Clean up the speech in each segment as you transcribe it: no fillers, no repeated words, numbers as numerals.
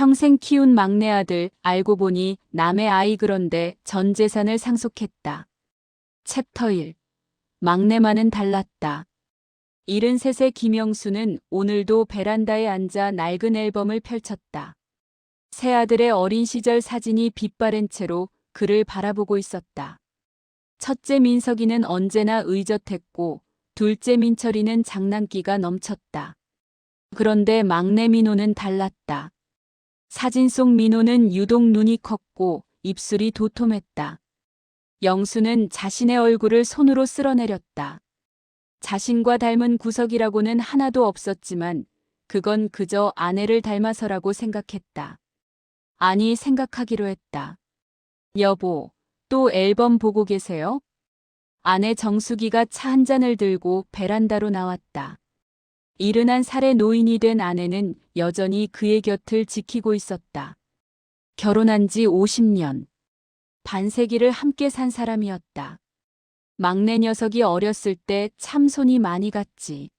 평생 키운 막내 아들, 알고 보니 남의 아이. 그런데 전 재산을 상속했다. 챕터 1. 막내만은 달랐다. 73세 김영수는 오늘도 베란다에 앉아 낡은 앨범을 펼쳤다. 새아들의 어린 시절 사진이 빛바랜 채로 그를 바라보고 있었다. 첫째 민석이는 언제나 의젓했고 둘째 민철이는 장난기가 넘쳤다. 그런데 막내 민호는 달랐다. 사진 속 민호는 유독 눈이 컸고 입술이 도톰했다. 영수는 자신의 얼굴을 손으로 쓸어내렸다. 자신과 닮은 구석이라고는 하나도 없었지만 그건 그저 아내를 닮아서라고 생각했다. 아니, 생각하기로 했다. 여보, 또 앨범 보고 계세요? 아내 정숙이가 차 한 잔을 들고 베란다로 나왔다. 71살의 노인이 된 아내는 여전히 그의 곁을 지키고 있었다. 결혼한 지 50년. 반세기를 함께 산 사람이었다. 막내 녀석이 어렸을 때 참 손이 많이 갔지.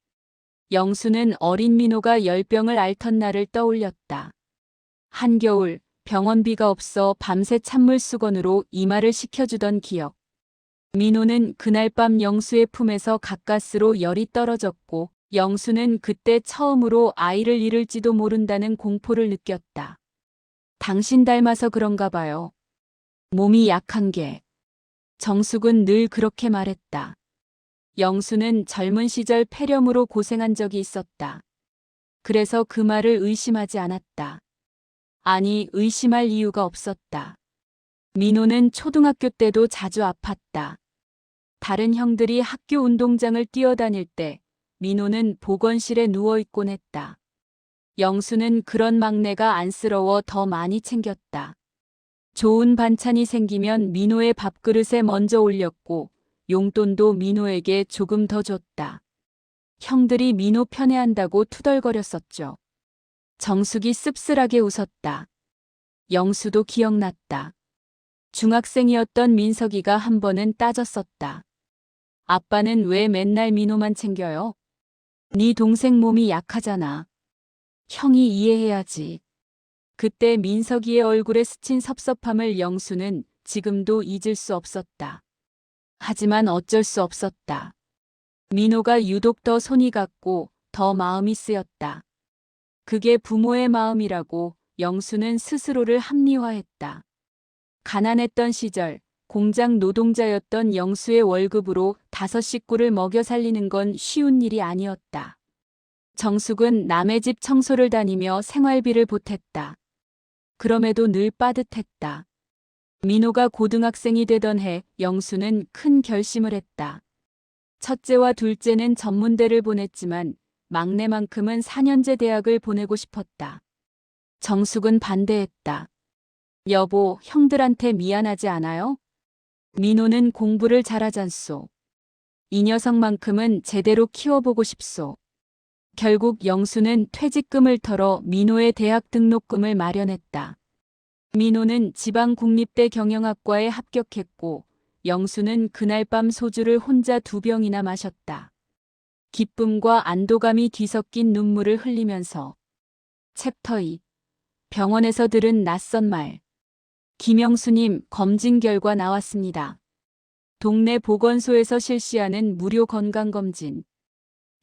영수는 어린 민호가 열병을 앓던 날을 떠올렸다. 한겨울 병원비가 없어 밤새 찬물 수건으로 이마를 식혀주던 기억. 민호는 그날 밤 영수의 품에서 가까스로 열이 떨어졌고 영수는 그때 처음으로 아이를 잃을지도 모른다는 공포를 느꼈다. 당신 닮아서 그런가 봐요. 몸이 약한 게. 정숙은 늘 그렇게 말했다. 영수는 젊은 시절 폐렴으로 고생한 적이 있었다. 그래서 그 말을 의심하지 않았다. 아니, 의심할 이유가 없었다. 민호는 초등학교 때도 자주 아팠다. 다른 형들이 학교 운동장을 뛰어다닐 때 민호는 보건실에 누워있곤 했다. 영수는 그런 막내가 안쓰러워 더 많이 챙겼다. 좋은 반찬이 생기면 민호의 밥그릇에 먼저 올렸고 용돈도 민호에게 조금 더 줬다. 형들이 민호 편애한다고 투덜거렸었죠. 정숙이 씁쓸하게 웃었다. 영수도 기억났다. 중학생이었던 민석이가 한 번은 따졌었다. 아빠는 왜 맨날 민호만 챙겨요? 네 동생 몸이 약하잖아. 형이 이해해야지. 그때 민석이의 얼굴에 스친 섭섭함을 영수는 지금도 잊을 수 없었다. 하지만 어쩔 수 없었다. 민호가 유독 더 손이 갔고 더 마음이 쓰였다. 그게 부모의 마음이라고 영수는 스스로를 합리화했다. 가난했던 시절 공장 노동자였던 영수의 월급으로 5식구를 먹여 살리는 건 쉬운 일이 아니었다. 정숙은 남의 집 청소를 다니며 생활비를 보탰다. 그럼에도 늘 빠듯했다. 민호가 고등학생이 되던 해 영수는 큰 결심을 했다. 첫째와 둘째는 전문대를 보냈지만 막내만큼은 4년제 대학을 보내고 싶었다. 정숙은 반대했다. 여보, 형들한테 미안하지 않아요? 민호는 공부를 잘하잖소. 이 녀석만큼은 제대로 키워보고 싶소. 결국 영수는 퇴직금을 털어 민호의 대학 등록금을 마련했다. 민호는 지방국립대 경영학과에 합격했고 영수는 그날 밤 소주를 혼자 2병이나 마셨다. 기쁨과 안도감이 뒤섞인 눈물을 흘리면서. 챕터 2. 병원에서 들은 낯선 말. 김영수님, 검진 결과 나왔습니다. 동네 보건소에서 실시하는 무료 건강검진.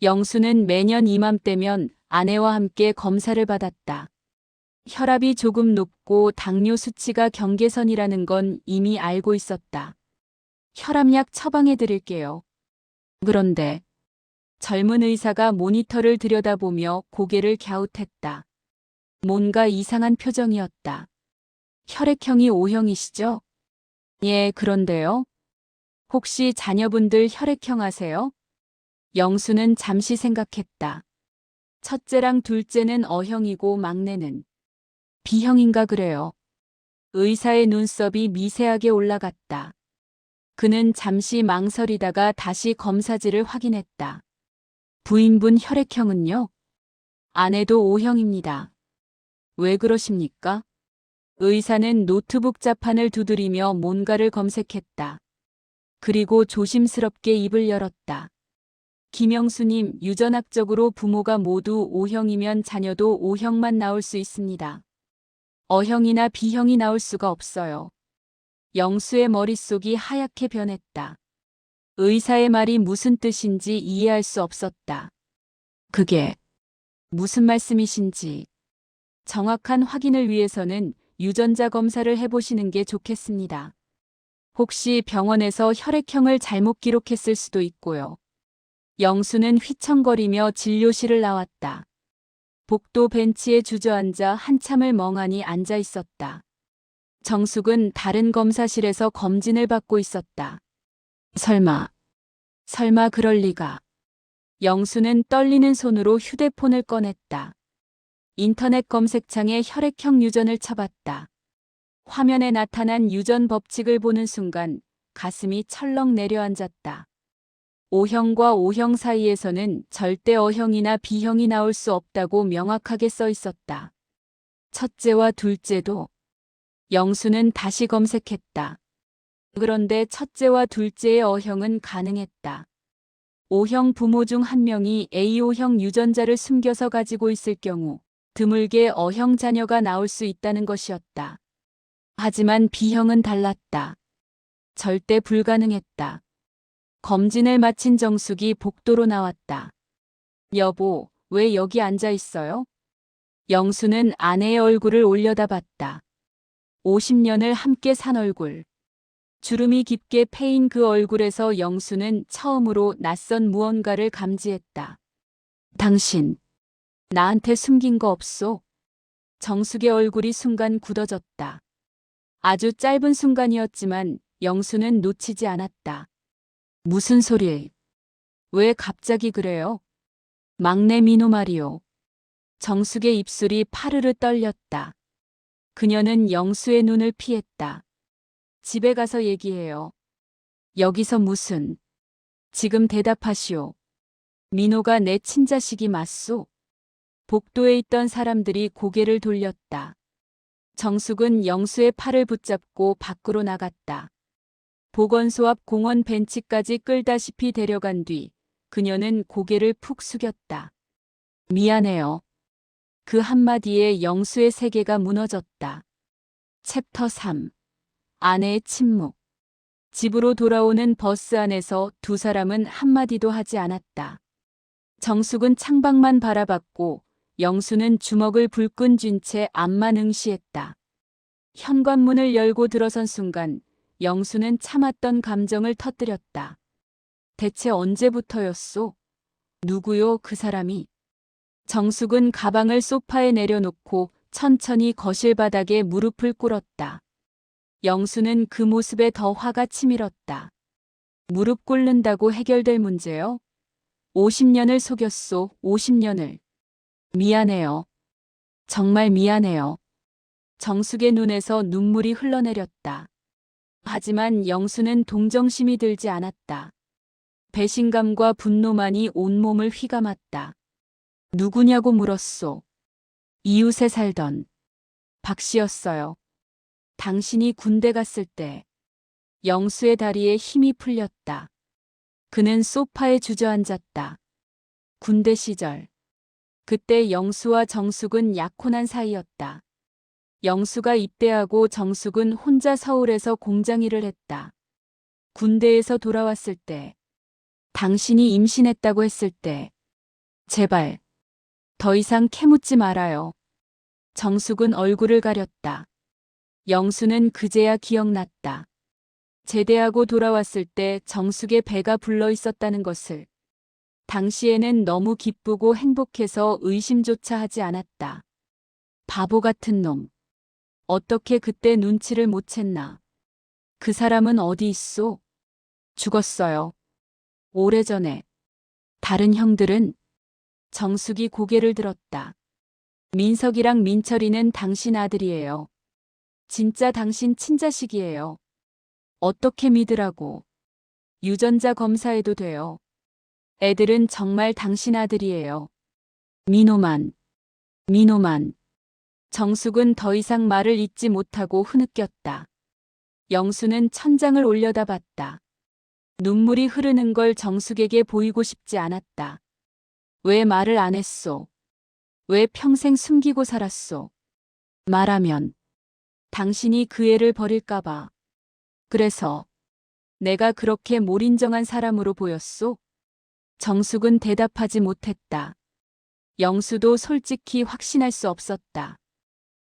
영수는 매년 이맘때면 아내와 함께 검사를 받았다. 혈압이 조금 높고 당뇨 수치가 경계선이라는 건 이미 알고 있었다. 혈압약 처방해 드릴게요. 그런데 젊은 의사가 모니터를 들여다보며 고개를 갸웃했다. 뭔가 이상한 표정이었다. 혈액형이 O형이시죠? 예, 그런데요. 혹시 자녀분들 혈액형 아세요? 영수는 잠시 생각했다. 첫째랑 둘째는 O형이고 막내는 B형인가 그래요. 의사의 눈썹이 미세하게 올라갔다. 그는 잠시 망설이다가 다시 검사지를 확인했다. 부인분 혈액형은요? 아내도 O형입니다. 왜 그러십니까? 의사는 노트북 자판을 두드리며 뭔가를 검색했다. 그리고 조심스럽게 입을 열었다. 김영수님, 유전학적으로 부모가 모두 O형이면 자녀도 O형만 나올 수 있습니다. 어형이나 B형이 나올 수가 없어요. 영수의 머릿속이 하얗게 변했다. 의사의 말이 무슨 뜻인지 이해할 수 없었다. 그게 무슨 말씀이신지 정확한 확인을 위해서는 유전자 검사를 해보시는 게 좋겠습니다. 혹시 병원에서 혈액형을 잘못 기록했을 수도 있고요. 영수는 휘청거리며 진료실을 나왔다. 복도 벤치에 주저앉아 한참을 멍하니 앉아 있었다. 정숙은 다른 검사실에서 검진을 받고 있었다. 설마 그럴 리가. 영수는 떨리는 손으로 휴대폰을 꺼냈다. 인터넷 검색창에 혈액형 유전을 쳐봤다. 화면에 나타난 유전 법칙을 보는 순간 가슴이 철렁 내려앉았다. O형과 O형 사이에서는 절대 어형이나 B형이 나올 수 없다고 명확하게 써 있었다. 첫째와 둘째도. 영수는 다시 검색했다. 그런데 첫째와 둘째의 어형은 가능했다. O형 부모 중 한 명이 A5형 유전자를 숨겨서 가지고 있을 경우 드물게 어형 자녀가 나올 수 있다는 것이었다. 하지만 B형은 달랐다. 절대 불가능했다. 검진을 마친 정숙이 복도로 나왔다. 여보, 왜 여기 앉아 있어요? 영수는 아내의 얼굴을 올려다봤다. 50년을 함께 산 얼굴. 주름이 깊게 패인 그 얼굴에서 영수는 처음으로 낯선 무언가를 감지했다. 당신, 나한테 숨긴 거 없소? 정숙의 얼굴이 순간 굳어졌다. 아주 짧은 순간이었지만 영수는 놓치지 않았다. 무슨 소리? 왜 갑자기 그래요? 막내 민호 말이요. 정숙의 입술이 파르르 떨렸다. 그녀는 영수의 눈을 피했다. 집에 가서 얘기해요. 여기서 무슨? 지금 대답하시오. 민호가 내 친자식이 맞소? 복도에 있던 사람들이 고개를 돌렸다. 정숙은 영수의 팔을 붙잡고 밖으로 나갔다. 보건소 앞 공원 벤치까지 끌다시피 데려간 뒤 그녀는 고개를 푹 숙였다. 미안해요. 그 한마디에 영수의 세계가 무너졌다. 챕터 3. 아내의 침묵. 집으로 돌아오는 버스 안에서 두 사람은 한마디도 하지 않았다. 정숙은 창밖만 바라봤고 영수는 주먹을 불끈 쥔 채 앞만 응시했다. 현관문을 열고 들어선 순간 영수는 참았던 감정을 터뜨렸다. 대체 언제부터였소? 누구요, 그 사람이? 정숙은 가방을 소파에 내려놓고 천천히 거실 바닥에 무릎을 꿇었다. 영수는 그 모습에 더 화가 치밀었다. 무릎 꿇는다고 해결될 문제요? 50년을 속였소, 50년을. 미안해요. 정말 미안해요. 정숙의 눈에서 눈물이 흘러내렸다. 하지만 영수는 동정심이 들지 않았다. 배신감과 분노만이 온몸을 휘감았다. 누구냐고 물었소. 이웃에 살던 박 씨였어요. 당신이 군대 갔을 때. 영수의 다리에 힘이 풀렸다. 그는 소파에 주저앉았다. 군대 시절. 그때 영수와 정숙은 약혼한 사이였다. 영수가 입대하고 정숙은 혼자 서울에서 공장 일을 했다. 군대에서 돌아왔을 때, 당신이 임신했다고 했을 때, 제발, 더 이상 캐묻지 말아요. 정숙은 얼굴을 가렸다. 영수는 그제야 기억났다. 제대하고 돌아왔을 때 정숙의 배가 불러 있었다는 것을. 당시에는 너무 기쁘고 행복해서 의심조차 하지 않았다. 바보 같은 놈. 어떻게 그때 눈치를 못 챘나. 그 사람은 어디 있소? 죽었어요. 오래전에. 다른 형들은? 정숙이 고개를 들었다. 민석이랑 민철이는 당신 아들이에요. 진짜 당신 친자식이에요. 어떻게 믿으라고. 유전자 검사해도 돼요. 애들은 정말 당신 아들이에요. 민호만. 정숙은 더 이상 말을 잇지 못하고 흐느꼈다. 영수는 천장을 올려다봤다. 눈물이 흐르는 걸 정숙에게 보이고 싶지 않았다. 왜 말을 안 했소? 왜 평생 숨기고 살았소? 말하면 당신이 그 애를 버릴까봐. 그래서 내가 그렇게 몰인정한 사람으로 보였소? 정숙은 대답하지 못했다. 영수도 솔직히 확신할 수 없었다.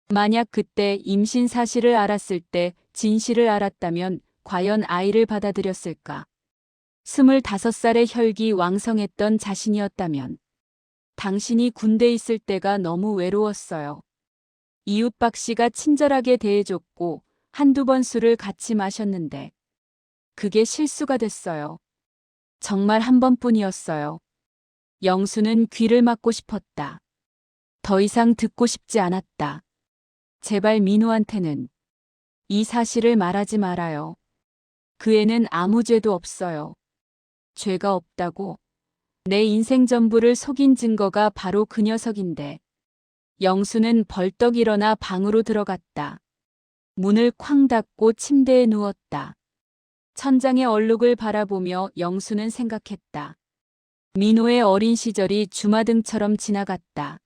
만약 그때 임신 사실을 알았을 때 진실을 알았다면 과연 아이를 받아들였을까? 25살의 혈기 왕성했던 자신이었다면. 당신이 군대 있을 때가 너무 외로웠어요. 이웃 박 씨가 친절하게 대해줬고 한두 번 술을 같이 마셨는데 그게 실수가 됐어요. 정말 한 번뿐이었어요. 영수는 귀를 막고 싶었다. 더 이상 듣고 싶지 않았다. 제발 민호한테는 이 사실을 말하지 말아요. 그 애는 아무 죄도 없어요. 죄가 없다고? 내 인생 전부를 속인 증거가 바로 그 녀석인데. 영수는 벌떡 일어나 방으로 들어갔다. 문을 쾅 닫고 침대에 누웠다. 천장의 얼룩을 바라보며 영수는 생각했다. 민호의 어린 시절이 주마등처럼 지나갔다.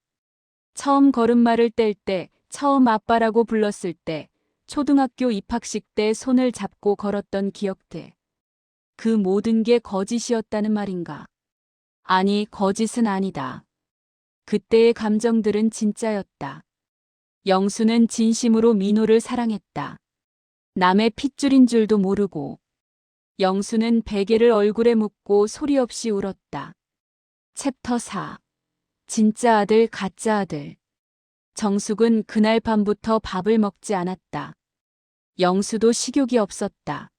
처음 걸음마를 뗄 때, 처음 아빠라고 불렀을 때, 초등학교 입학식 때 손을 잡고 걸었던 기억들. 그 모든 게 거짓이었다는 말인가? 아니, 거짓은 아니다. 그때의 감정들은 진짜였다. 영수는 진심으로 민호를 사랑했다. 남의 핏줄인 줄도 모르고. 영수는 베개를 얼굴에 묻고 소리 없이 울었다. 챕터 4. 진짜 아들, 가짜 아들. 정숙은 그날 밤부터 밥을 먹지 않았다. 영수도 식욕이 없었다.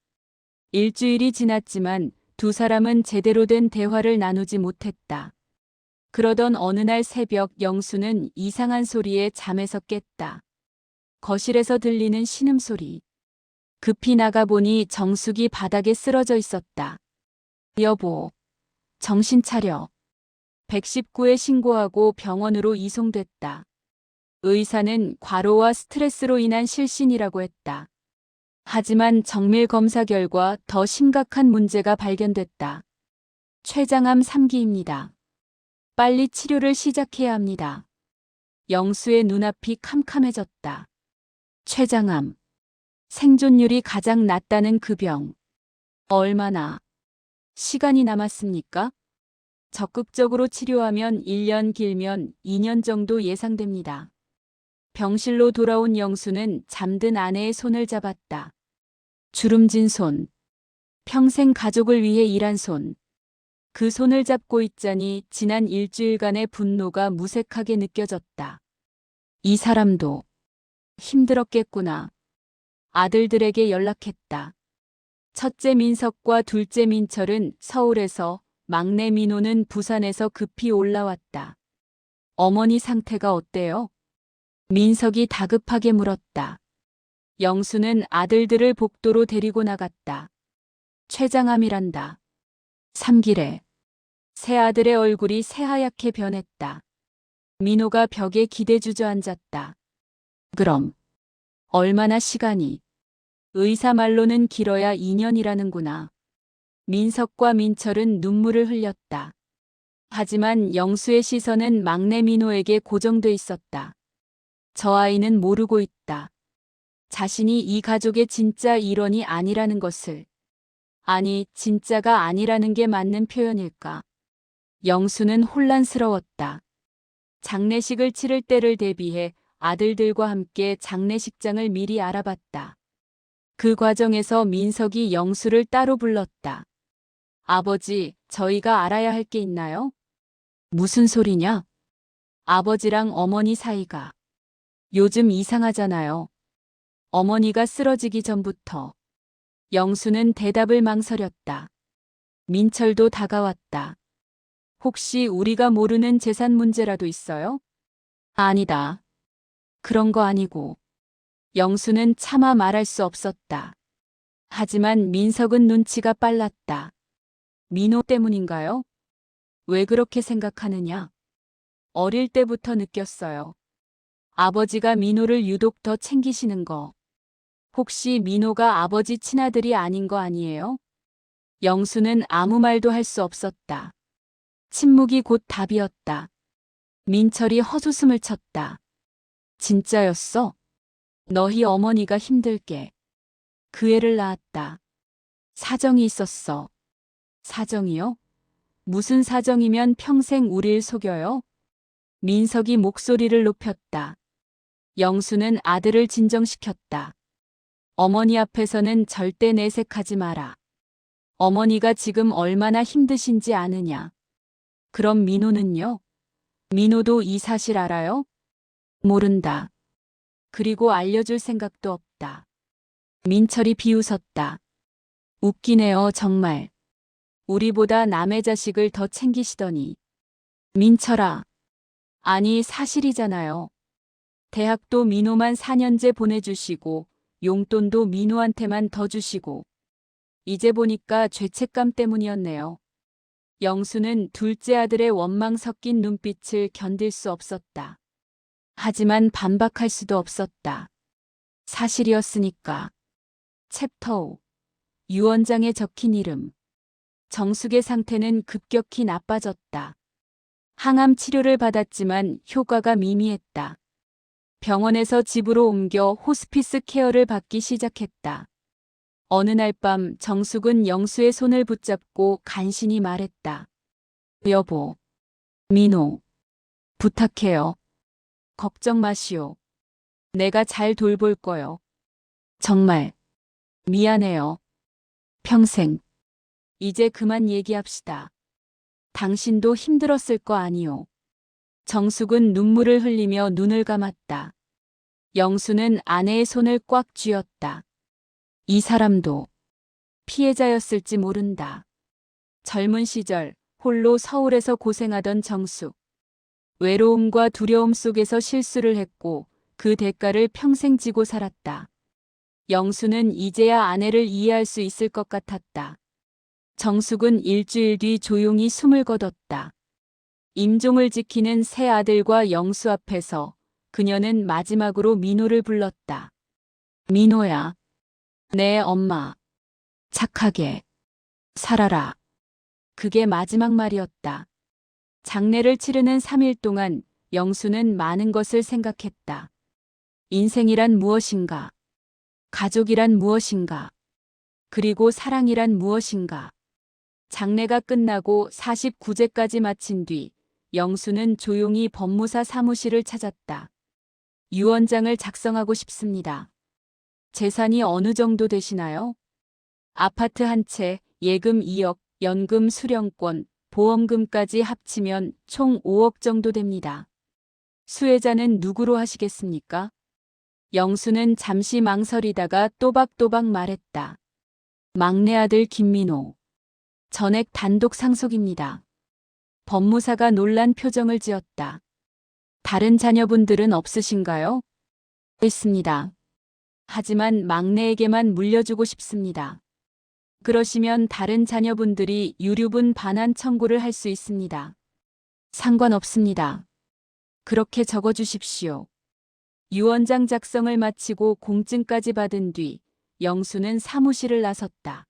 일주일이 지났지만 두 사람은 제대로 된 대화를 나누지 못했다. 그러던 어느 날 새벽 영수는 이상한 소리에 잠에서 깼다. 거실에서 들리는 신음소리. 급히 나가보니 정숙이 바닥에 쓰러져 있었다. 여보, 정신 차려. 119에 신고하고 병원으로 이송됐다. 의사는 과로와 스트레스로 인한 실신이라고 했다. 하지만 정밀 검사 결과 더 심각한 문제가 발견됐다. 췌장암 3기입니다. 빨리 치료를 시작해야 합니다. 영수의 눈앞이 캄캄해졌다. 췌장암. 생존율이 가장 낮다는 그 병. 얼마나 시간이 남았습니까? 적극적으로 치료하면 1년 길면 2년 정도 예상됩니다. 병실로 돌아온 영수는 잠든 아내의 손을 잡았다. 주름진 손. 평생 가족을 위해 일한 손. 그 손을 잡고 있자니 지난 일주일간의 분노가 무색하게 느껴졌다. 이 사람도 힘들었겠구나. 아들들에게 연락했다. 첫째 민석과 둘째 민철은 서울에서, 막내 민호는 부산에서 급히 올라왔다. 어머니 상태가 어때요? 민석이 다급하게 물었다. 영수는 아들들을 복도로 데리고 나갔다. 췌장암이란다. 3기래. 새 아들의 얼굴이 새하얗게 변했다. 민호가 벽에 기대 주저앉았다. 그럼 얼마나 시간이? 의사 말로는 길어야 2년이라는구나. 민석과 민철은 눈물을 흘렸다. 하지만 영수의 시선은 막내 민호에게 고정돼 있었다. 저 아이는 모르고 있다. 자신이 이 가족의 진짜 일원이 아니라는 것을. 아니, 진짜가 아니라는 게 맞는 표현일까? 영수는 혼란스러웠다. 장례식을 치를 때를 대비해 아들들과 함께 장례식장을 미리 알아봤다. 그 과정에서 민석이 영수를 따로 불렀다. 아버지, 저희가 알아야 할 게 있나요? 무슨 소리냐? 아버지랑 어머니 사이가 요즘 이상하잖아요. 어머니가 쓰러지기 전부터. 영수는 대답을 망설였다. 민철도 다가왔다. 혹시 우리가 모르는 재산 문제라도 있어요? 아니다. 그런 거 아니고. 영수는 차마 말할 수 없었다. 하지만 민석은 눈치가 빨랐다. 민호 때문인가요? 왜 그렇게 생각하느냐? 어릴 때부터 느꼈어요. 아버지가 민호를 유독 더 챙기시는 거. 혹시 민호가 아버지 친아들이 아닌 거 아니에요? 영수는 아무 말도 할 수 없었다. 침묵이 곧 답이었다. 민철이 헛웃음을 쳤다. 진짜였어? 너희 어머니가 힘들게 그 애를 낳았다. 사정이 있었어. 사정이요? 무슨 사정이면 평생 우릴 속여요? 민석이 목소리를 높였다. 영수는 아들을 진정시켰다. 어머니 앞에서는 절대 내색하지 마라. 어머니가 지금 얼마나 힘드신지 아느냐. 그럼 민호는요? 민호도 이 사실 알아요? 모른다. 그리고 알려줄 생각도 없다. 민철이 비웃었다. 웃기네요, 정말. 우리보다 남의 자식을 더 챙기시더니. 민철아. 아니, 사실이잖아요. 대학도 민호만 4년제 보내주시고, 용돈도 민호한테만 더 주시고. 이제 보니까 죄책감 때문이었네요. 영수는 둘째 아들의 원망 섞인 눈빛을 견딜 수 없었다. 하지만 반박할 수도 없었다. 사실이었으니까. 챕터 5. 유언장에 적힌 이름. 정숙의 상태는 급격히 나빠졌다. 항암 치료를 받았지만 효과가 미미했다. 병원에서 집으로 옮겨 호스피스 케어를 받기 시작했다. 어느 날 밤 정숙은 영수의 손을 붙잡고 간신히 말했다. 여보, 민호, 부탁해요. 걱정 마시오. 내가 잘 돌볼 거요. 정말 미안해요. 평생. 이제 그만 얘기합시다. 당신도 힘들었을 거 아니오. 정숙은 눈물을 흘리며 눈을 감았다. 영수는 아내의 손을 꽉 쥐었다. 이 사람도 피해자였을지 모른다. 젊은 시절 홀로 서울에서 고생하던 정숙. 외로움과 두려움 속에서 실수를 했고 그 대가를 평생 지고 살았다. 영수는 이제야 아내를 이해할 수 있을 것 같았다. 정숙은 일주일 뒤 조용히 숨을 거뒀다. 임종을 지키는 새 아들과 영수 앞에서 그녀는 마지막으로 민호를 불렀다. 민호야. 내 엄마. 착하게 살아라. 그게 마지막 말이었다. 장례를 치르는 3일 동안 영수는 많은 것을 생각했다. 인생이란 무엇인가? 가족이란 무엇인가? 그리고 사랑이란 무엇인가? 장례가 끝나고 49제까지 마친 뒤 영수는 조용히 법무사 사무실을 찾았다. 유언장을 작성하고 싶습니다. 재산이 어느 정도 되시나요? 아파트 한 채, 예금 2억, 연금 수령권, 보험금까지 합치면 총 5억 정도 됩니다. 수혜자는 누구로 하시겠습니까? 영수는 잠시 망설이다가 또박또박 말했다. 막내 아들 김민호. 전액 단독 상속입니다. 법무사가 놀란 표정을 지었다. 다른 자녀분들은 없으신가요? 있습니다. 하지만 막내에게만 물려주고 싶습니다. 그러시면 다른 자녀분들이 유류분 반환 청구를 할 수 있습니다. 상관없습니다. 그렇게 적어주십시오. 유언장 작성을 마치고 공증까지 받은 뒤 영수는 사무실을 나섰다.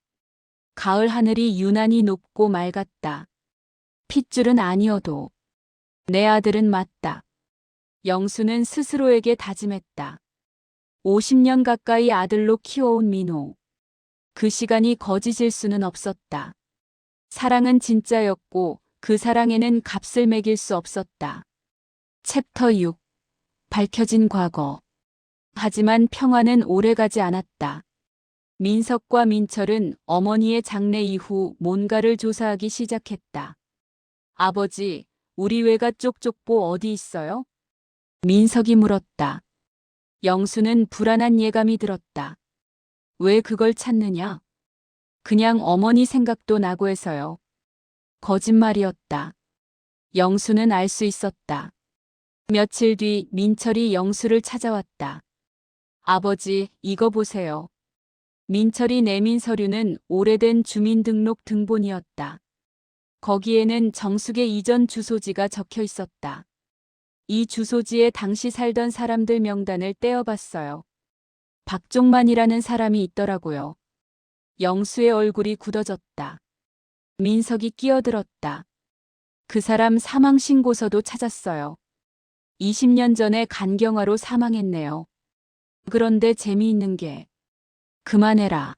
가을 하늘이 유난히 높고 맑았다. 핏줄은 아니어도 내 아들은 맞다. 영수는 스스로에게 다짐했다. 50년 가까이 아들로 키워온 민호. 그 시간이 거짓일 수는 없었다. 사랑은 진짜였고 그 사랑에는 값을 매길 수 없었다. 챕터 6. 밝혀진 과거. 하지만 평화는 오래가지 않았다. 민석과 민철은 어머니의 장례 이후 뭔가를 조사하기 시작했다. 아버지, 우리 외가 쪽쪽보 어디 있어요? 민석이 물었다. 영수는 불안한 예감이 들었다. 왜 그걸 찾느냐? 그냥 어머니 생각도 나고 해서요. 거짓말이었다. 영수는 알 수 있었다. 며칠 뒤 민철이 영수를 찾아왔다. 아버지, 이거 보세요. 민철이 내민 서류는 오래된 주민등록 등본이었다. 거기에는 정숙의 이전 주소지가 적혀 있었다. 이 주소지에 당시 살던 사람들 명단을 떼어봤어요. 박종만이라는 사람이 있더라고요. 영수의 얼굴이 굳어졌다. 민석이 끼어들었다. 그 사람 사망 신고서도 찾았어요. 20년 전에 간경화로 사망했네요. 그런데 재미있는 게 그만해라.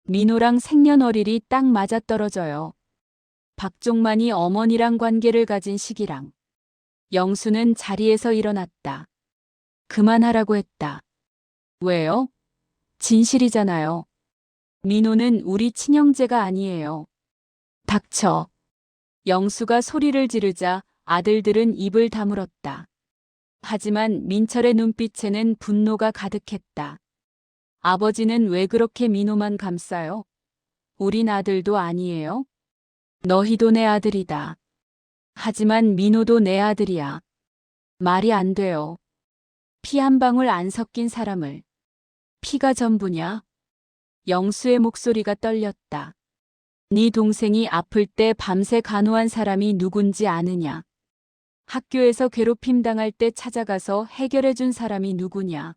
민호랑 생년월일이 딱 맞아떨어져요. 박종만이 어머니랑 관계를 가진 시기랑. 영수는 자리에서 일어났다. 그만하라고 했다. 왜요? 진실이잖아요. 민호는 우리 친형제가 아니에요. 닥쳐. 영수가 소리를 지르자 아들들은 입을 다물었다. 하지만 민철의 눈빛에는 분노가 가득했다. 아버지는 왜 그렇게 민호만 감싸요? 우린 아들도 아니에요? 너희도 내 아들이다. 하지만 민호도 내 아들이야. 말이 안 돼요. 피 한 방울 안 섞인 사람을. 피가 전부냐? 영수의 목소리가 떨렸다. 네 동생이 아플 때 밤새 간호한 사람이 누군지 아느냐? 학교에서 괴롭힘 당할 때 찾아가서 해결해 준 사람이 누구냐?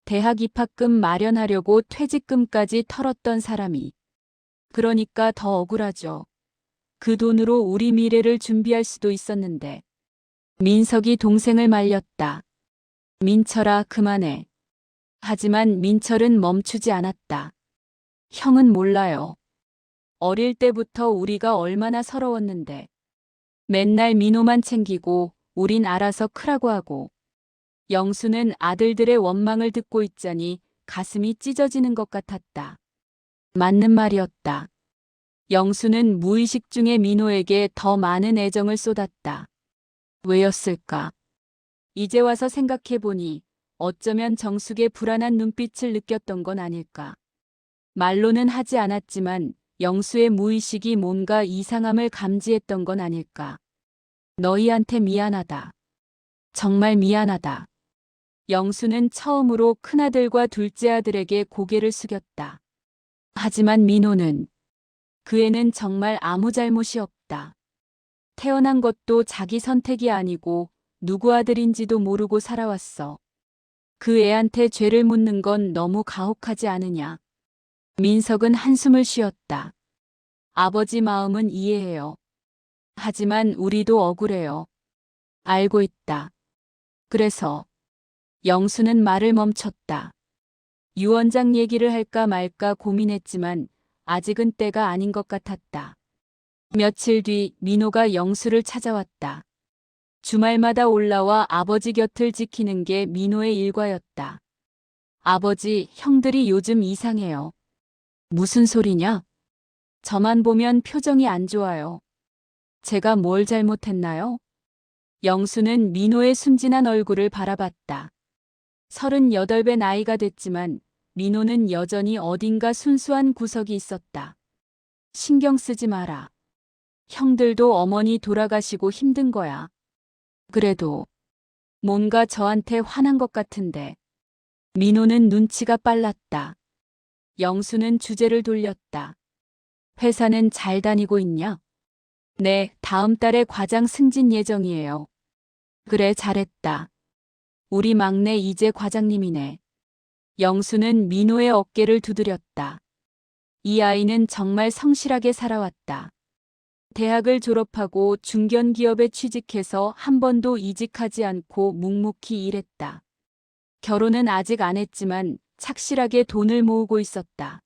대학 입학금 마련하려고 퇴직금까지 털었던 사람이. 그러니까 더 억울하죠. 그 돈으로 우리 미래를 준비할 수도 있었는데. 민석이 동생을 말렸다. 민철아, 그만해. 하지만 민철은 멈추지 않았다. 형은 몰라요. 어릴 때부터 우리가 얼마나 서러웠는데. 맨날 민호만 챙기고 우린 알아서 크라고 하고. 영수는 아들들의 원망을 듣고 있자니 가슴이 찢어지는 것 같았다. 맞는 말이었다. 영수는 무의식 중에 민호에게 더 많은 애정을 쏟았다. 왜였을까? 이제 와서 생각해보니 어쩌면 정숙의 불안한 눈빛을 느꼈던 건 아닐까. 말로는 하지 않았지만 영수의 무의식이 뭔가 이상함을 감지했던 건 아닐까. 너희한테 미안하다. 정말 미안하다. 영수는 처음으로 큰아들과 둘째 아들에게 고개를 숙였다. 하지만 민호는 그 애는 정말 아무 잘못이 없다. 태어난 것도 자기 선택이 아니고 누구 아들인지도 모르고 살아왔어. 그 애한테 죄를 묻는 건 너무 가혹하지 않으냐. 민석은 한숨을 쉬었다. 아버지 마음은 이해해요. 하지만 우리도 억울해요. 알고 있다. 그래서 영수는 말을 멈췄다. 유 원장 얘기를 할까 말까 고민했지만 아직은 때가 아닌 것 같았다. 며칠 뒤 민호가 영수를 찾아왔다. 주말마다 올라와 아버지 곁을 지키는 게 민호의 일과였다. 아버지, 형들이 요즘 이상해요. 무슨 소리냐? 저만 보면 표정이 안 좋아요. 제가 뭘 잘못했나요? 영수는 민호의 순진한 얼굴을 바라봤다. 38배 나이가 됐지만 민호는 여전히 어딘가 순수한 구석이 있었다. 신경 쓰지 마라. 형들도 어머니 돌아가시고 힘든 거야. 그래도 뭔가 저한테 화난 것 같은데. 민호는 눈치가 빨랐다. 영수는 주제를 돌렸다. 회사는 잘 다니고 있냐? 네, 다음 달에 과장 승진 예정이에요. 그래, 잘했다. 우리 막내 이제 과장님이네. 영수는 민호의 어깨를 두드렸다. 이 아이는 정말 성실하게 살아왔다. 대학을 졸업하고 중견기업에 취직해서 한 번도 이직하지 않고 묵묵히 일했다. 결혼은 아직 안 했지만 착실하게 돈을 모으고 있었다.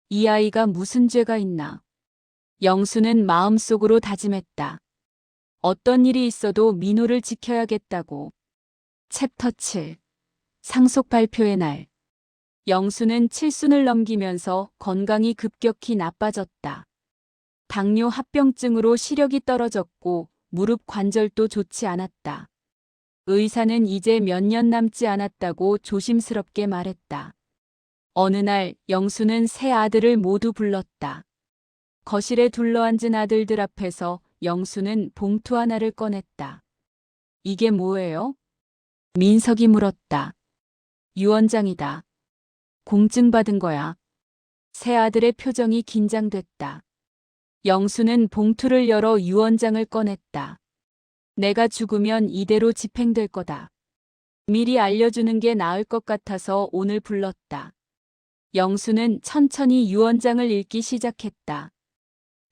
이 아이가 무슨 죄가 있나? 영수는 마음속으로 다짐했다. 어떤 일이 있어도 민호를 지켜야겠다고. 챕터 7. 상속 발표의 날. 영수는 칠순을 넘기면서 건강이 급격히 나빠졌다. 당뇨 합병증으로 시력이 떨어졌고 무릎 관절도 좋지 않았다. 의사는 이제 몇 년 남지 않았다고 조심스럽게 말했다. 어느 날 영수는 세 아들을 모두 불렀다. 거실에 둘러앉은 아들들 앞에서 영수는 봉투 하나를 꺼냈다. 이게 뭐예요? 민석이 물었다. 유 원장이다. 공증 받은 거야. 세 아들의 표정이 긴장됐다. 영수는 봉투를 열어 유 원장을 꺼냈다. 내가 죽으면 이대로 집행될 거다. 미리 알려주는 게 나을 것 같아서 오늘 불렀다. 영수는 천천히 유 원장을 읽기 시작했다.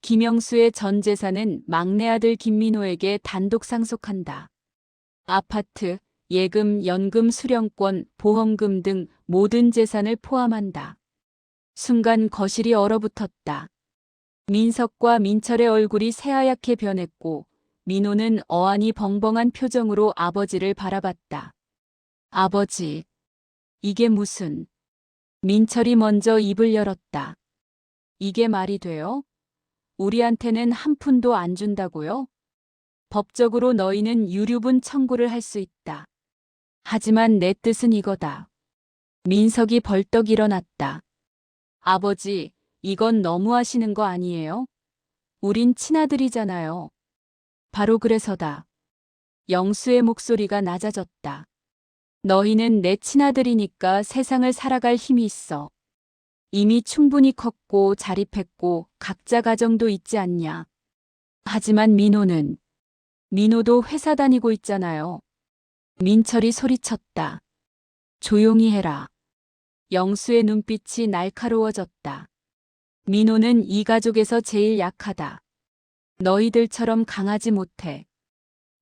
김영수의 전 재산은 막내 아들 김민호에게 단독 상속한다. 아파트, 예금, 연금, 수령권, 보험금 등 모든 재산을 포함한다. 순간 거실이 얼어붙었다. 민석과 민철의 얼굴이 새하얗게 변했고 민호는 어안이 벙벙한 표정으로 아버지를 바라봤다. 아버지, 이게 무슨... 민철이 먼저 입을 열었다. 이게 말이 돼요? 우리한테는 한 푼도 안 준다고요? 법적으로 너희는 유류분 청구를 할 수 있다. 하지만 내 뜻은 이거다. 민석이 벌떡 일어났다. 아버지, 이건 너무하시는 거 아니에요? 우린 친아들이잖아요. 바로 그래서다. 영수의 목소리가 낮아졌다. 너희는 내 친아들이니까 세상을 살아갈 힘이 있어. 이미 충분히 컸고 자립했고 각자 가정도 있지 않냐. 하지만 민호도 회사 다니고 있잖아요. 민철이 소리쳤다. 조용히 해라. 영수의 눈빛이 날카로워졌다. 민호는 이 가족에서 제일 약하다. 너희들처럼 강하지 못해.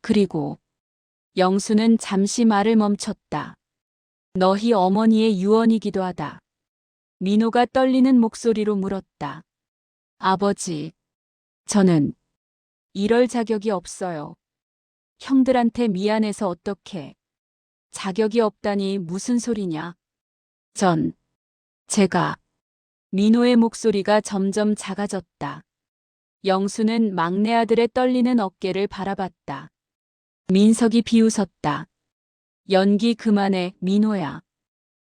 그리고 영수는 잠시 말을 멈췄다. 너희 어머니의 유언이기도 하다. 민호가 떨리는 목소리로 물었다. 아버지, 저는 이럴 자격이 없어요. 형들한테 미안해서 어떡해. 자격이 없다니 무슨 소리냐. 제가... 민호의 목소리가 점점 작아졌다. 영수는 막내 아들의 떨리는 어깨를 바라봤다. 민석이 비웃었다. 연기 그만해, 민호야.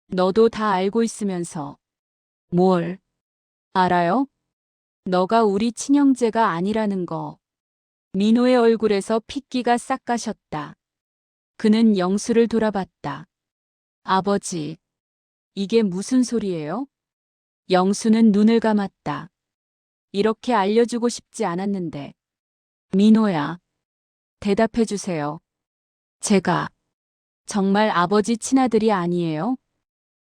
너도 다 알고 있으면서. 뭘 알아요? 너가 우리 친형제가 아니라는 거. 민호의 얼굴에서 핏기가 싹 가셨다. 그는 영수를 돌아봤다. 아버지, 이게 무슨 소리예요? 영수는 눈을 감았다. 이렇게 알려주고 싶지 않았는데. 민호야, 대답해 주세요. 제가 정말 아버지 친아들이 아니에요?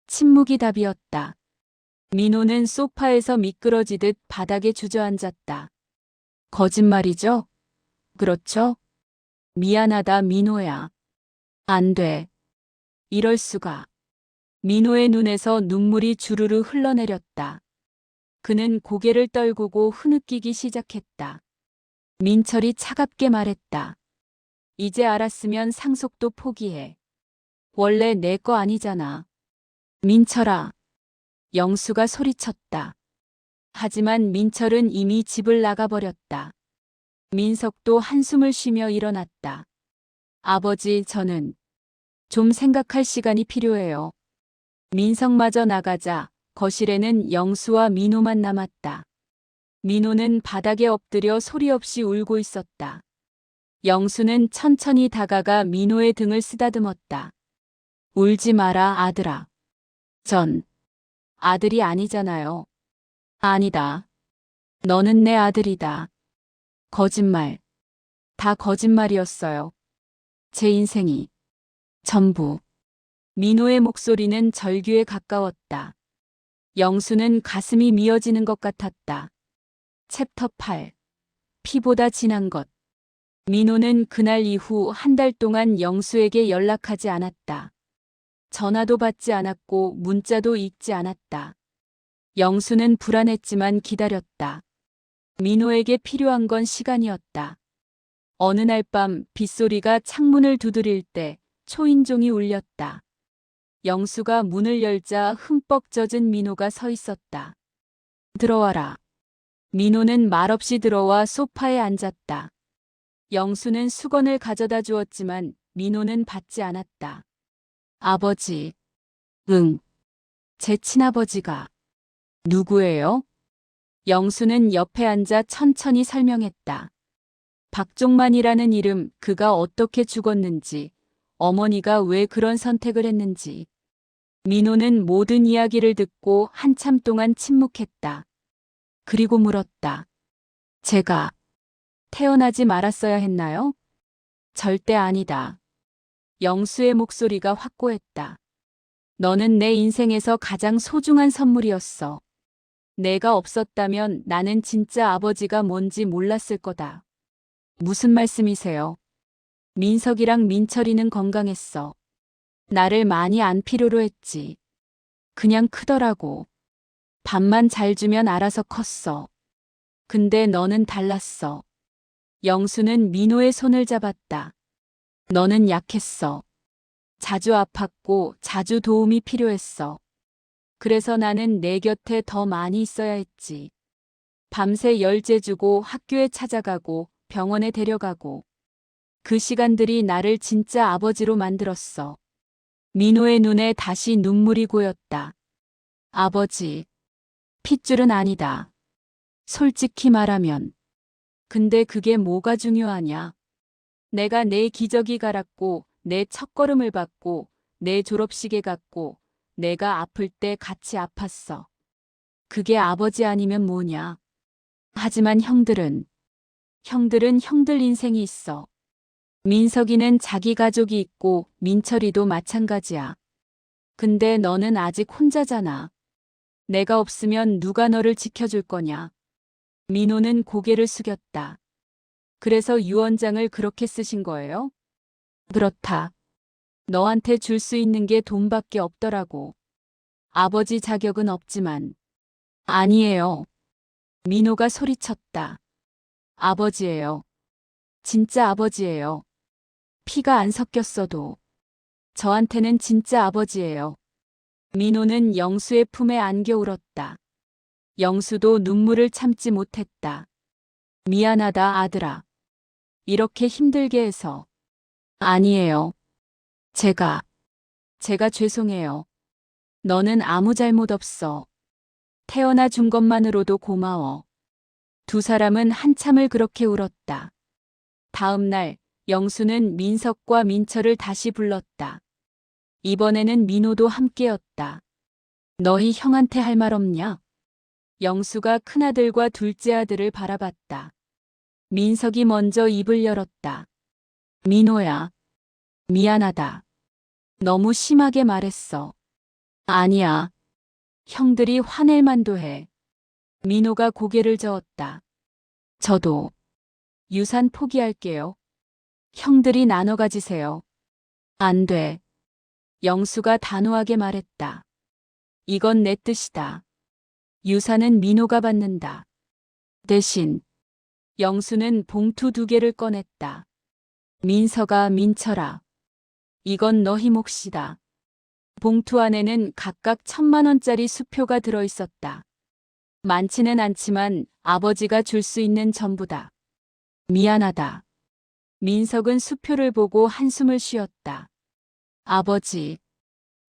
침묵이 답이었다. 민호는 소파에서 미끄러지듯 바닥에 주저앉았다. 거짓말이죠? 그렇죠? 미안하다, 민호야. 안 돼. 이럴 수가. 민호의 눈에서 눈물이 주르르 흘러내렸다. 그는 고개를 떨구고 흐느끼기 시작했다. 민철이 차갑게 말했다. 이제 알았으면 상속도 포기해. 원래 내 거 아니잖아. 민철아. 영수가 소리쳤다. 하지만 민철은 이미 집을 나가버렸다. 민석도 한숨을 쉬며 일어났다. 아버지, 저는 좀 생각할 시간이 필요해요. 민석마저 나가자 거실에는 영수와 민호만 남았다. 민호는 바닥에 엎드려 소리 없이 울고 있었다. 영수는 천천히 다가가 민호의 등을 쓰다듬었다. 울지 마라, 아들아. 전 아들이 아니잖아요. 아니다. 너는 내 아들이다. 거짓말. 다 거짓말이었어요. 제 인생이 전부. 민호의 목소리는 절규에 가까웠다. 영수는 가슴이 미어지는 것 같았다. 챕터 8. 피보다 진한 것. 민호는 그날 이후 한 달 동안 영수에게 연락하지 않았다. 전화도 받지 않았고 문자도 읽지 않았다. 영수는 불안했지만 기다렸다. 민호에게 필요한 건 시간이었다. 어느 날 밤 빗소리가 창문을 두드릴 때 초인종이 울렸다. 영수가 문을 열자 흠뻑 젖은 민호가 서 있었다. 들어와라. 민호는 말없이 들어와 소파에 앉았다. 영수는 수건을 가져다 주었지만 민호는 받지 않았다. 아버지. 응. 제 친아버지가. 누구예요? 영수는 옆에 앉아 천천히 설명했다. 박종만이라는 이름, 그가 어떻게 죽었는지, 어머니가 왜 그런 선택을 했는지. 민호는 모든 이야기를 듣고 한참 동안 침묵했다. 그리고 물었다. 제가 태어나지 말았어야 했나요? 절대 아니다. 영수의 목소리가 확고했다. 너는 내 인생에서 가장 소중한 선물이었어. 내가 없었다면 나는 진짜 아버지가 뭔지 몰랐을 거다. 무슨 말씀이세요? 민석이랑 민철이는 건강했어. 나를 많이 안 필요로 했지. 그냥 크더라고. 밥만 잘 주면 알아서 컸어. 근데 너는 달랐어. 영수는 민호의 손을 잡았다. 너는 약했어. 자주 아팠고 자주 도움이 필요했어. 그래서 나는 내 곁에 더 많이 있어야 했지. 밤새 열재 주고 학교에 찾아가고 병원에 데려가고. 그 시간들이 나를 진짜 아버지로 만들었어. 민호의 눈에 다시 눈물이 고였다. 아버지, 핏줄은 아니다. 솔직히 말하면. 근데 그게 뭐가 중요하냐? 내가 내 기저귀 갈았고, 내 첫걸음을 밟고, 내 졸업식에 갔고, 내가 아플 때 같이 아팠어. 그게 아버지 아니면 뭐냐? 하지만 형들은 형들 인생이 있어. 민석이는 자기 가족이 있고, 민철이도 마찬가지야. 근데 너는 아직 혼자잖아. 내가 없으면 누가 너를 지켜줄 거냐? 민호는 고개를 숙였다. 그래서 유언장을 그렇게 쓰신 거예요? 그렇다. 너한테 줄 수 있는 게 돈밖에 없더라고. 아버지 자격은 없지만. 아니에요. 민호가 소리쳤다. 아버지예요. 진짜 아버지예요. 피가 안 섞였어도. 저한테는 진짜 아버지예요. 민호는 영수의 품에 안겨 울었다. 영수도 눈물을 참지 못했다. 미안하다, 아들아. 이렇게 힘들게 해서. 아니에요. 제가 죄송해요. 너는 아무 잘못 없어. 태어나 준 것만으로도 고마워. 두 사람은 한참을 그렇게 울었다. 다음 날 영수는 민석과 민철을 다시 불렀다. 이번에는 민호도 함께였다. 너희 형한테 할 말 없냐? 영수가 큰아들과 둘째 아들을 바라봤다. 민석이 먼저 입을 열었다. 민호야, 미안하다. 너무 심하게 말했어. 아니야. 형들이 화낼 만도 해. 민호가 고개를 저었다. 저도 유산 포기할게요. 형들이 나눠 가지세요. 안 돼. 영수가 단호하게 말했다. 이건 내 뜻이다. 유산은 민호가 받는다. 대신 영수는 봉투 2개를 꺼냈다. 민서가, 민철아. 이건 너희 몫이다. 봉투 안에는 각각 1,000만 원짜리 수표가 들어있었다. 많지는 않지만 아버지가 줄 수 있는 전부다. 미안하다. 민석은 수표를 보고 한숨을 쉬었다. 아버지,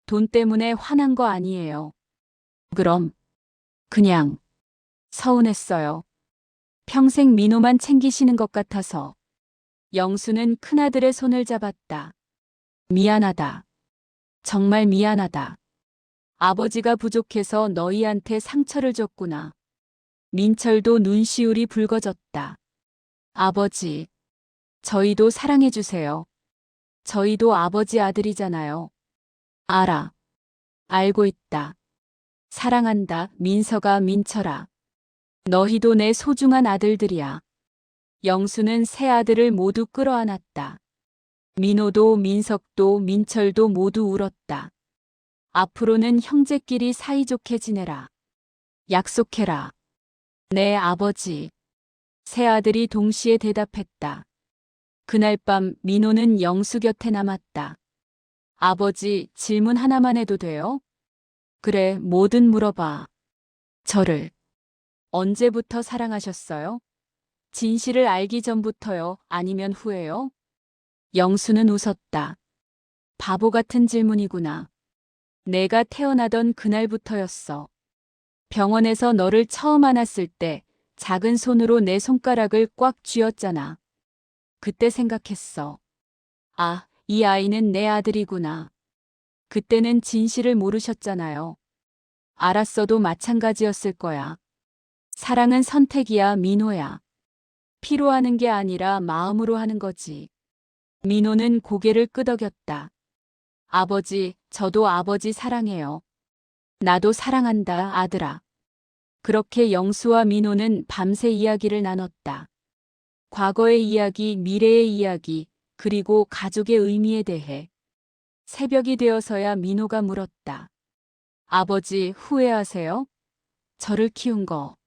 돈 때문에 화난 거 아니에요. 그럼, 그냥, 서운했어요. 평생 민호만 챙기시는 것 같아서. 영수는 큰아들의 손을 잡았다. 미안하다. 정말 미안하다. 아버지가 부족해서 너희한테 상처를 줬구나. 민철도 눈시울이 붉어졌다. 아버지, 저희도 사랑해주세요. 저희도 아버지 아들이잖아요. 알아. 알고 있다. 사랑한다, 민서가, 민철아. 너희도 내 소중한 아들들이야. 영수는 세 아들을 모두 끌어안았다. 민호도 민석도 민철도 모두 울었다. 앞으로는 형제끼리 사이좋게 지내라. 약속해라. 네, 아버지. 세 아들이 동시에 대답했다. 그날 밤 민호는 영수 곁에 남았다. 아버지, 질문 하나만 해도 돼요? 그래, 뭐든 물어봐. 저를 언제부터 사랑하셨어요? 진실을 알기 전부터요? 아니면 후에요? 영수는 웃었다. 바보 같은 질문이구나. 내가 태어나던 그날부터였어. 병원에서 너를 처음 안았을 때 작은 손으로 내 손가락을 꽉 쥐었잖아. 그때 생각했어. 아, 이 아이는 내 아들이구나. 그때는 진실을 모르셨잖아요. 알았어도 마찬가지였을 거야. 사랑은 선택이야, 민호야. 피로 하는 게 아니라 마음으로 하는 거지. 민호는 고개를 끄덕였다. 아버지, 저도 아버지 사랑해요. 나도 사랑한다, 아들아. 그렇게 영수와 민호는 밤새 이야기를 나눴다. 과거의 이야기, 미래의 이야기, 그리고 가족의 의미에 대해. 새벽이 되어서야 민호가 물었다. 아버지 후회하세요? 저를 키운 거.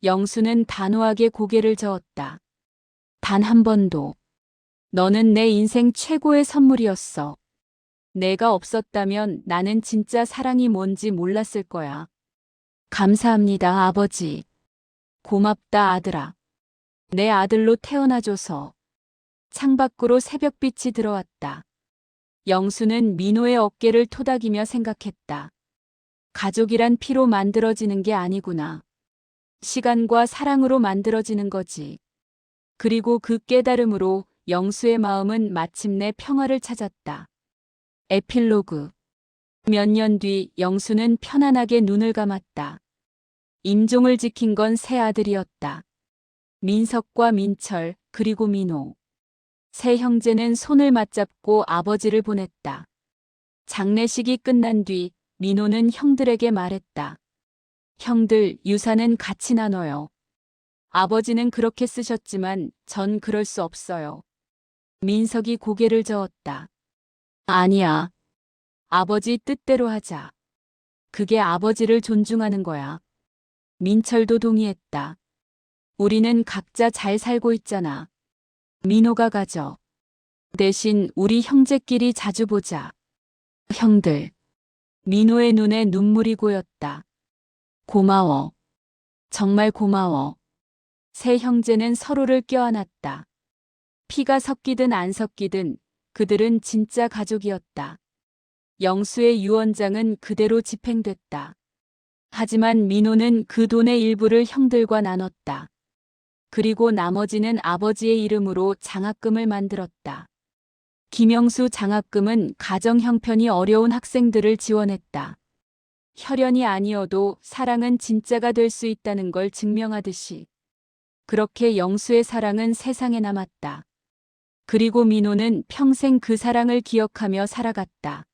영수는 단호하게 고개를 저었다. 단 한 번도. 너는 내 인생 최고의 선물이었어. 내가 없었다면 나는 진짜 사랑이 뭔지 몰랐을 거야. 감사합니다, 아버지. 고맙다, 아들아. 내 아들로 태어나줘서. 창밖으로 새벽빛이 들어왔다. 영수는 민호의 어깨를 토닥이며 생각했다. 가족이란 피로 만들어지는 게 아니구나. 시간과 사랑으로 만들어지는 거지. 그리고 그 깨달음으로 영수의 마음은 마침내 평화를 찾았다. 에필로그. 몇 년 뒤 영수는 편안하게 눈을 감았다. 임종을 지킨 건 세 아들이었다. 민석과 민철, 그리고 민호. 세 형제는 손을 맞잡고 아버지를 보냈다. 장례식이 끝난 뒤 민호는 형들에게 말했다. 형들, 유산은 같이 나눠요. 아버지는 그렇게 쓰셨지만 전 그럴 수 없어요. 민석이 고개를 저었다. 아니야. 아버지 뜻대로 하자. 그게 아버지를 존중하는 거야. 민철도 동의했다. 우리는 각자 잘 살고 있잖아. 민호가 가져. 대신 우리 형제끼리 자주 보자. 형들. 민호의 눈에 눈물이 고였다. 고마워. 정말 고마워. 세 형제는 서로를 껴안았다. 피가 섞이든 안 섞이든 그들은 진짜 가족이었다. 영수의 유언장은 그대로 집행됐다. 하지만 민호는 그 돈의 일부를 형들과 나눴다. 그리고 나머지는 아버지의 이름으로 장학금을 만들었다. 김영수 장학금은 가정 형편이 어려운 학생들을 지원했다. 혈연이 아니어도 사랑은 진짜가 될 수 있다는 걸 증명하듯이. 그렇게 영수의 사랑은 세상에 남았다. 그리고 민호는 평생 그 사랑을 기억하며 살아갔다.